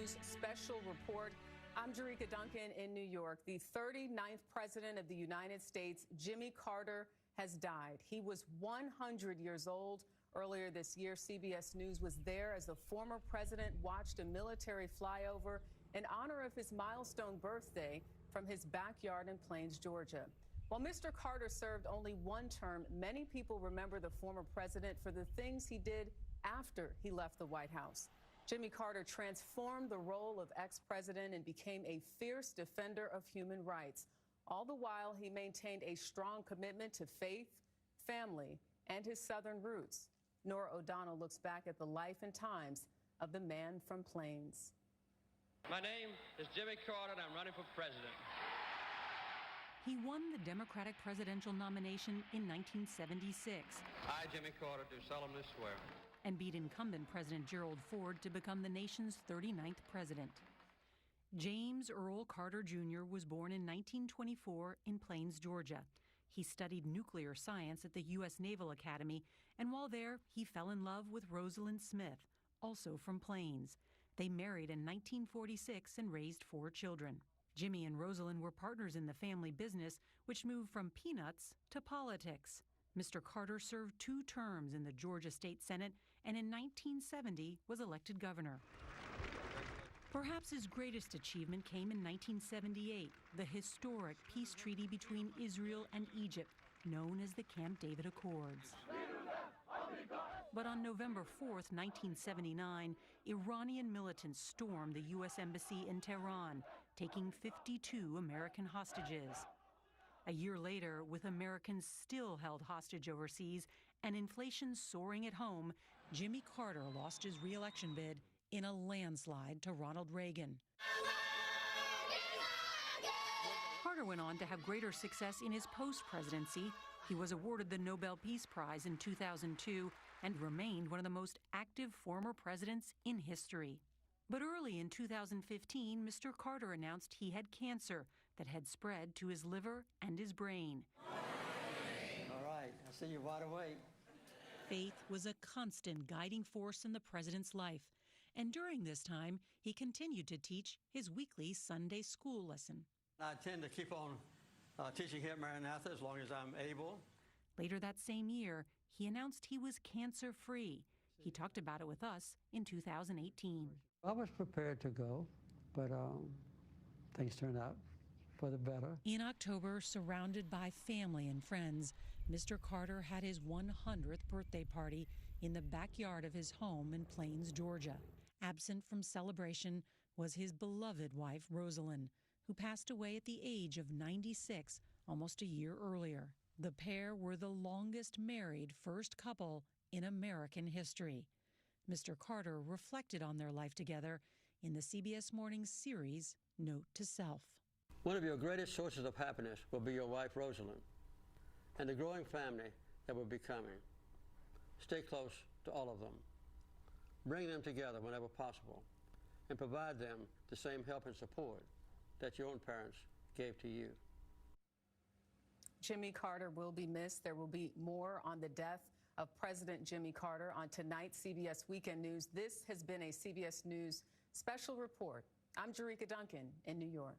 News special report. I'm Jericka Duncan in New York. The 39th president of the United States, Jimmy Carter, has died. He was 100 years old. Earlier this year, CBS News was there as the former president watched a military flyover in honor of his milestone birthday from his backyard in Plains, Georgia. While Mr. Carter served only one term, many people remember the former president for the things he did after he left the White House. Jimmy Carter transformed the role of ex-president and became a fierce defender of human rights. All the while, he maintained a strong commitment to faith, family, and his Southern roots. Nora O'Donnell looks back at the life and times of the man from Plains. My name is Jimmy Carter, and I'm running for president. He won the Democratic presidential nomination in 1976. I, Jimmy Carter, do solemnly swear. And beat incumbent President Gerald Ford to become the nation's 39th president. James Earl Carter Jr. was born in 1924 in Plains, Georgia. He studied nuclear science at the U.S. Naval Academy, and while there, he fell in love with Rosalind Smith, also from Plains. They married in 1946 and raised 4 children. Jimmy and Rosalind were partners in the family business, which moved from peanuts to politics. Mr. Carter served 2 terms in the Georgia State Senate and in 1970 was elected governor. Perhaps his greatest achievement came in 1978, the historic peace treaty between Israel and Egypt, known as the Camp David Accords. But on November 4th, 1979, Iranian militants stormed the U.S. Embassy in Tehran, taking 52 American hostages. A year later, with Americans still held hostage overseas and inflation soaring at home, Jimmy Carter lost his re-election bid in a landslide to Ronald Reagan. Carter went on to have greater success in his post-presidency. He was awarded the Nobel Peace Prize in 2002 and remained one of the most active former presidents in history. But early in 2015, Mr. Carter announced he had cancer that had spread to his liver and his brain. All right, I see you're wide awake. Faith was a constant guiding force in the president's life. And during this time, he continued to teach his weekly Sunday school lesson. I intend to keep on teaching here at Maranatha as long as I'm able. Later that same year, he announced he was cancer-free. He talked about it with us in 2018. I was prepared to go, but things turned out for the better. In October, surrounded by family and friends, Mr. Carter had his 100th birthday party in the backyard of his home in Plains, Georgia. Absent from celebration was his beloved wife, Rosalind, who passed away at the age of 96 almost a year earlier. The pair were the longest married first couple in American history. Mr. Carter reflected on their life together in the CBS Mornings series, Note to Self. One of your greatest sources of happiness will be your wife, Rosalind, and the growing family that will be coming. Stay close to all of them. Bring them together whenever possible, and provide them the same help and support that your own parents gave to you. Jimmy Carter will be missed. There will be more on the death of President Jimmy Carter on tonight's CBS Weekend News. This has been a CBS News special report. I'm Jericka Duncan in New York.